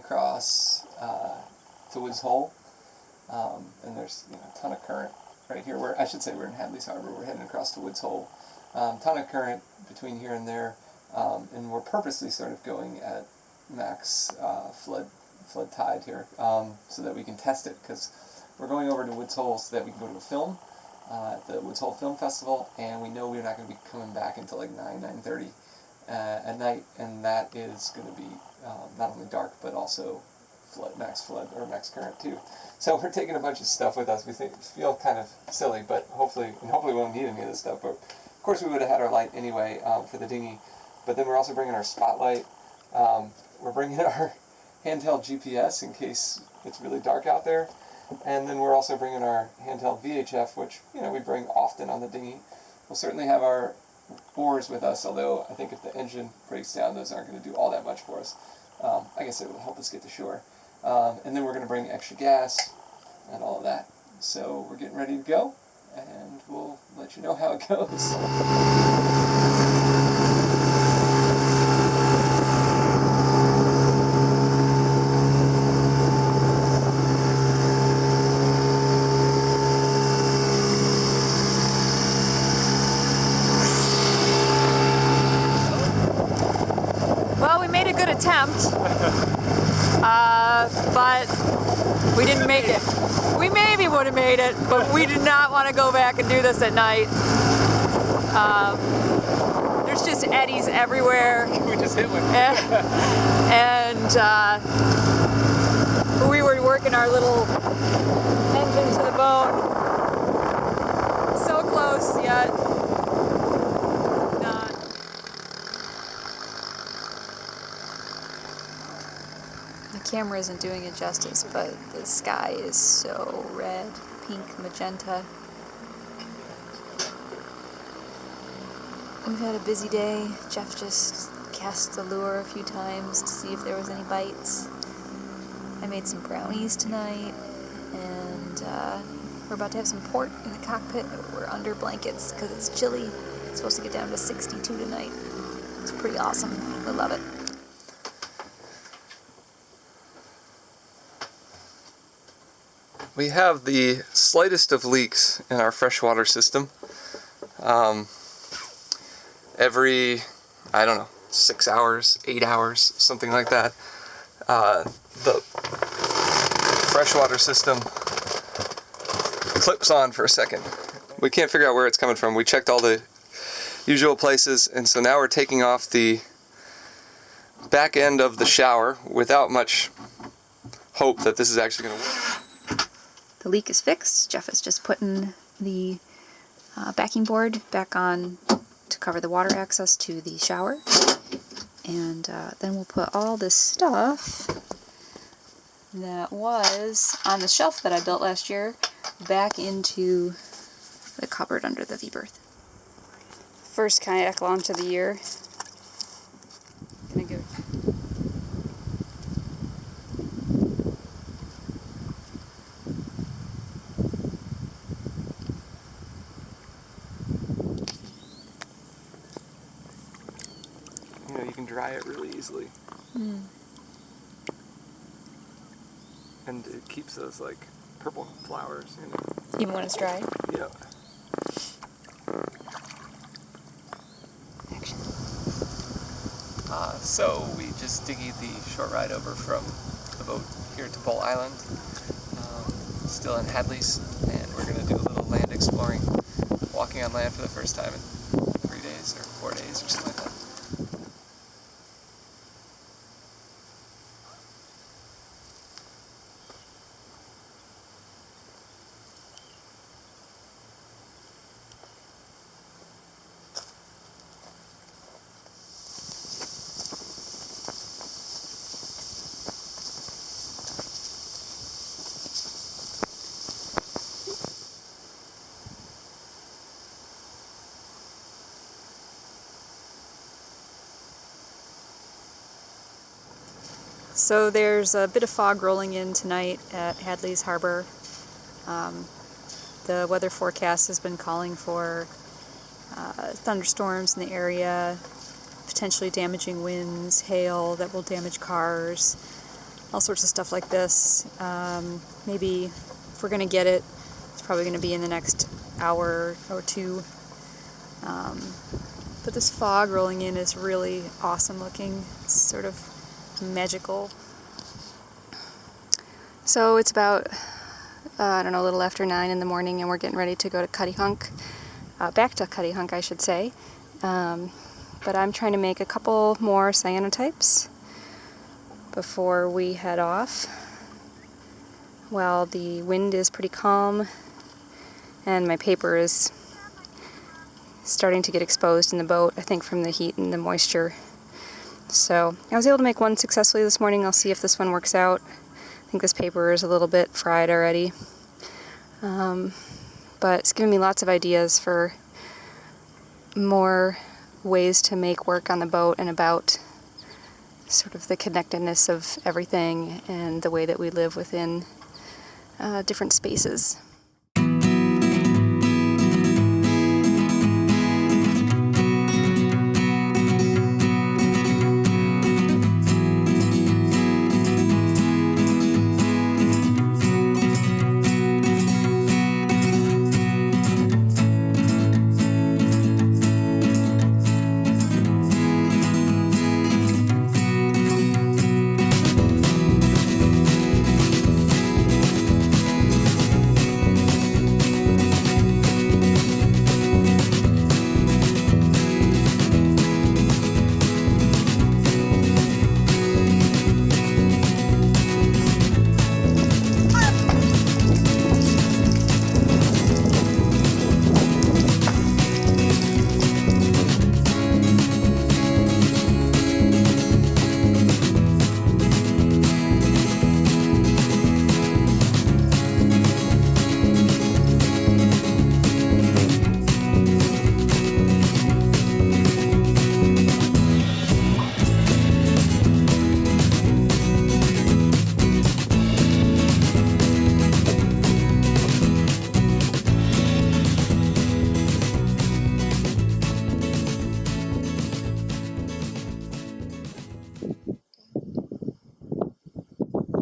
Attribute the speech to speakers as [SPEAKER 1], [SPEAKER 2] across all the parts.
[SPEAKER 1] across to Woods Hole, and there's a ton of current right here. We're in Hadley Harbor. We're heading across to Woods Hole. Ton of current between here and there, and we're purposely sort of going at max flood tide here, so that we can test it, because we're going over to Woods Hole so that we can go to a film at the Woods Hole Film Festival, and we know we're not going to be coming back until like 9:30 at night, and that is going to be not only dark but also max current too. So we're taking a bunch of stuff with us. We feel kind of silly, but hopefully we won't need any of this stuff. But of course we would have had our light anyway for the dinghy. But then we're also bringing our spotlight. We're bringing our handheld GPS in case it's really dark out there. And then we're also bringing our handheld VHF, which we bring often on the dinghy. We'll certainly have our oars with us, although I think if the engine breaks down, those aren't going to do all that much for us. I guess it will help us get to shore. And then we're going to bring extra gas and all of that. So we're getting ready to go, and we'll let you know how it goes.
[SPEAKER 2] Well, we made a good attempt, but we didn't make it. We maybe would have made it, but we did not want to go back and do this at night. There's just eddies everywhere.
[SPEAKER 1] We just hit one.
[SPEAKER 2] And we were working our little engine to the bone. So close, yet not. The camera isn't doing it justice, but the sky is so red, pink, magenta. We've had a busy day. Jeff just cast the lure a few times to see if there was any bites. I made some brownies tonight, and we're about to have some port in the cockpit. We're under blankets because it's chilly. It's supposed to get down to 62 tonight. It's pretty awesome. I love it.
[SPEAKER 1] We have the slightest of leaks in our freshwater system. Every, 6 hours, 8 hours, something like that. The freshwater system clips on for a second. We can't figure out where it's coming from. We checked all the usual places, and so now we're taking off the back end of the shower without much hope that this is actually going to work.
[SPEAKER 2] The leak is fixed. Jeff is just putting the backing board back on to cover the water access to the shower. And then we'll put all this stuff that was on the shelf that I built last year back into the cupboard under the V-berth. First kayak launch of the year. Gonna go.
[SPEAKER 1] You can dry it really easily. And it keeps those like purple flowers,
[SPEAKER 2] Even when it's dry?
[SPEAKER 1] Yeah.
[SPEAKER 2] Action.
[SPEAKER 1] So we just dinghied the short ride over from the boat here to Bull Island. Still in Hadley's, and we're going to do a little land exploring, walking on land for the first time in 3 days or 4 days or something like that.
[SPEAKER 2] So there's a bit of fog rolling in tonight at Hadley Harbor. The weather forecast has been calling for thunderstorms in the area, potentially damaging winds, hail that will damage cars, all sorts of stuff like this. Maybe if we're going to get it, it's probably going to be in the next hour or two. But this fog rolling in is really awesome looking. It's sort of magical. So it's about, I don't know, a little after 9 in the morning, and we're getting ready to go to Cuttyhunk. Back to Cuttyhunk, I should say. But I'm trying to make a couple more cyanotypes before we head off. While the wind is pretty calm and my paper is starting to get exposed in the boat, I think from the heat and the moisture. So I was able to make one successfully this morning. I'll see if this one works out. I think this paper is a little bit fried already. But it's given me lots of ideas for more ways to make work on the boat and about sort of the connectedness of everything and the way that we live within different spaces.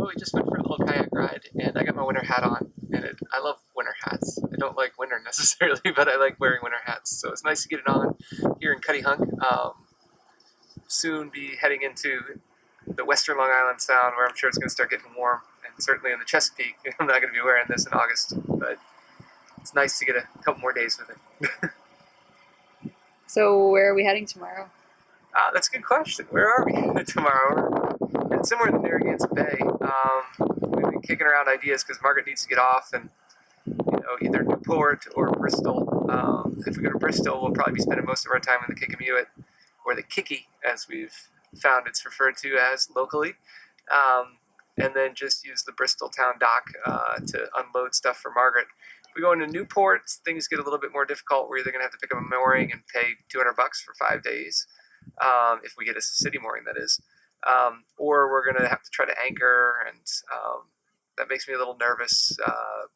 [SPEAKER 1] We just went for a little kayak ride, and I got my winter hat on, and I love winter hats. I don't like winter necessarily, but I like wearing winter hats, so it's nice to get it on here in Cuttyhunk. Soon be heading into the western Long Island Sound, where I'm sure it's going to start getting warm, and certainly in the Chesapeake. I'm not going to be wearing this in August, but it's nice to get a couple more days with it.
[SPEAKER 2] So where are we heading tomorrow?
[SPEAKER 1] That's a good question. Where are we tomorrow? It's somewhere in the Narragansett Bay. We've been kicking around ideas because Margaret needs to get off, and either Newport or Bristol. If we go to Bristol, we'll probably be spending most of our time in the Kickamuit, or the Kiki, as we've found it's referred to as locally, and then just use the Bristol town dock to unload stuff for Margaret. If we go into Newport, things get a little bit more difficult. We're either going to have to pick up a mooring and pay $200 for 5 days, if we get a city mooring, that is. Or we're going to have to try to anchor, and that makes me a little nervous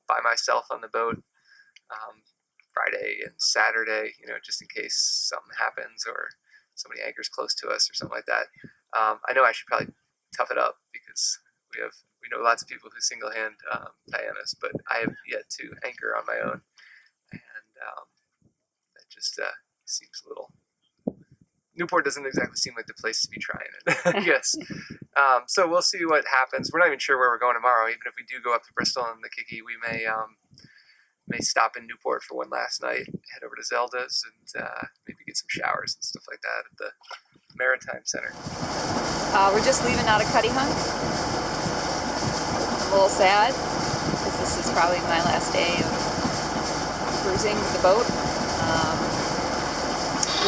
[SPEAKER 1] by myself on the boat Friday and Saturday, just in case something happens or somebody anchors close to us or something like that. I know I should probably tough it up because we know lots of people who single-hand Dianas, but I have yet to anchor on my own, and that just seems a little... Newport doesn't exactly seem like the place to be trying it, I guess. So we'll see what happens. We're not even sure where we're going tomorrow. Even if we do go up to Bristol and the Kiki, we may stop in Newport for one last night, head over to Zelda's, and maybe get some showers and stuff like that at the Maritime Center.
[SPEAKER 2] We're just leaving out of Cuttyhunk. I'm a little sad, because this is probably my last day of cruising with the boat.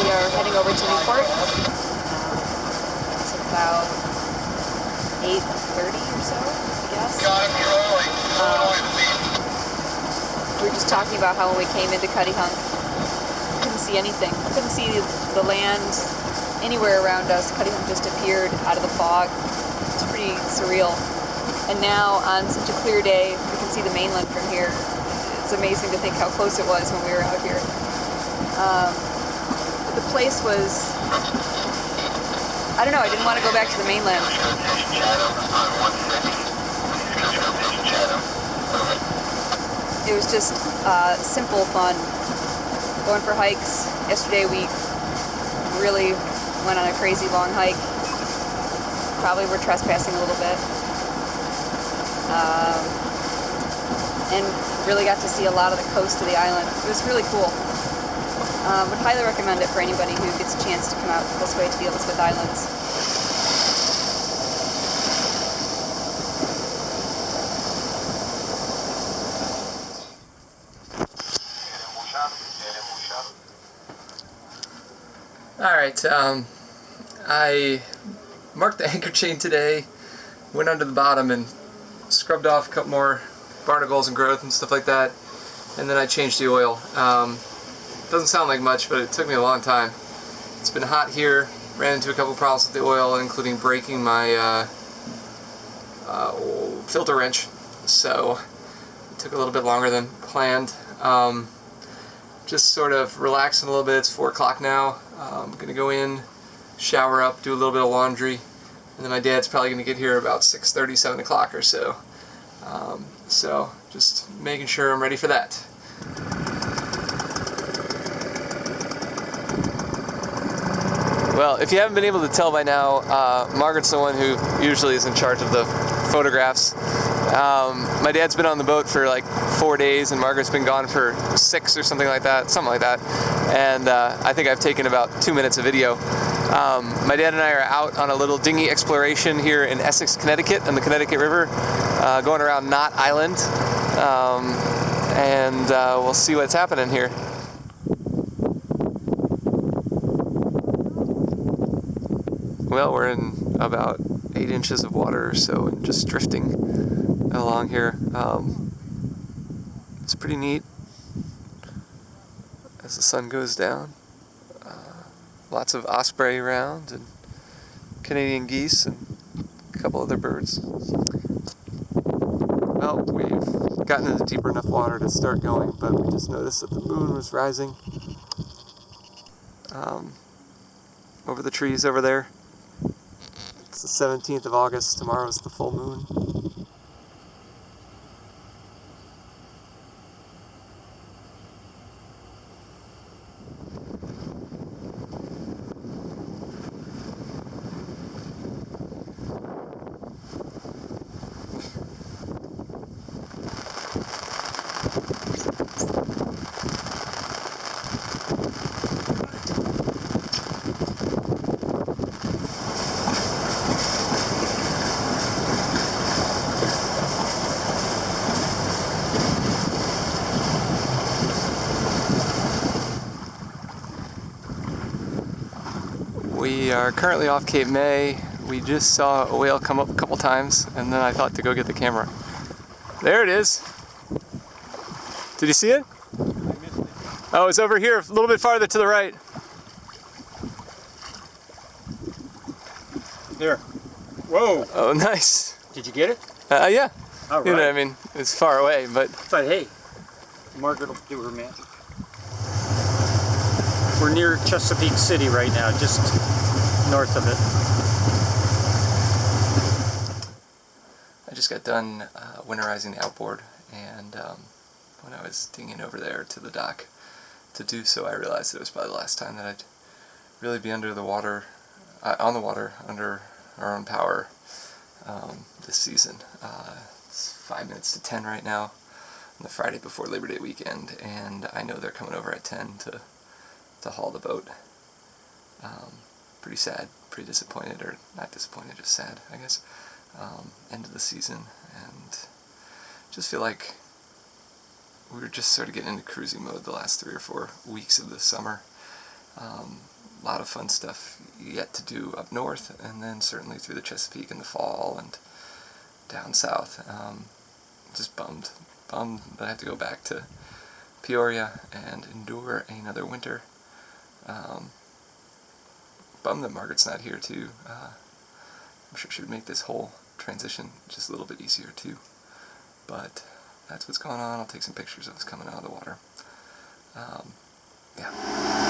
[SPEAKER 2] We are heading over to Newport. It's about 8:30 or so, I guess. We were just talking about how when we came into Cuttyhunk, we couldn't see anything. We couldn't see the land anywhere around us. Cuttyhunk just appeared out of the fog. It's pretty surreal. And now, on such a clear day, we can see the mainland from here. It's amazing to think how close it was when we were out here. The place was, I don't know, I didn't want to go back to the mainland. it was just simple fun. Going for hikes. Yesterday we really went on a crazy long hike. Probably were trespassing a little bit. And really got to see a lot of the coast of the island. It was really cool. Would highly recommend it for anybody who gets a chance to come out this way to the Elizabeth Islands.
[SPEAKER 1] Alright, I marked the anchor chain today, went under the bottom and scrubbed off a couple more barnacles and growth and stuff like that, and then I changed the oil. Doesn't sound like much, but it took me a long time. It's been hot here, ran into a couple problems with the oil, including breaking my filter wrench, so it took a little bit longer than planned. Just sort of relaxing a little bit. It's 4 o'clock now. I'm going to go in, shower up, do a little bit of laundry, and then my dad's probably going to get here about 6:30, 7 o'clock or so. So just making sure I'm ready for that. Well, if you haven't been able to tell by now, Margaret's the one who usually is in charge of the photographs. My dad's been on the boat for like 4 days, and Margaret's been gone for 6 or something like that, and I think I've taken about 2 minutes of video. My dad and I are out on a little dinghy exploration here in Essex, Connecticut, on the Connecticut River, going around Knot Island, and we'll see what's happening here. Well, we're in about 8 inches of water or so and just drifting along here. It's pretty neat as the sun goes down. Lots of osprey around and Canadian geese and a couple other birds. Well, we've gotten into deeper enough water to start going, but we just noticed that the moon was rising over the trees over there. It's the 17th of August. Tomorrow's the full moon. We are currently off Cape May. We just saw a whale come up a couple times, and then I thought to go get the camera. There it is. Did you see it?
[SPEAKER 3] I missed it.
[SPEAKER 1] Oh, it's over here, a little bit farther to the right.
[SPEAKER 3] There. Whoa.
[SPEAKER 1] Oh, nice.
[SPEAKER 3] Did you get it?
[SPEAKER 1] Yeah.
[SPEAKER 3] All right.
[SPEAKER 1] You know, I mean, it's far away, but...
[SPEAKER 3] But hey, Margaret will do her magic. We're near Chesapeake City right now, just north of it.
[SPEAKER 1] I just got done winterizing the outboard, and when I was dinging over there to the dock to do so, I realized it was probably the last time that I'd really be under the water, on the water, under our own power this season. It's 5 minutes to 10 right now, on the Friday before Labor Day weekend, and I know they're coming over at 10 to haul the boat. Pretty sad, pretty disappointed, or not disappointed, just sad, I guess. End of the season, and just feel like we were just sort of getting into cruising mode the last 3 or 4 weeks of the summer. A lot of fun stuff yet to do up north, and then certainly through the Chesapeake in the fall and down south. Just bummed that I have to go back to Peoria and endure another winter. Bummed that Margaret's not here too. I'm sure she would make this whole transition just a little bit easier too. But that's what's going on. I'll take some pictures of us coming out of the water. Yeah.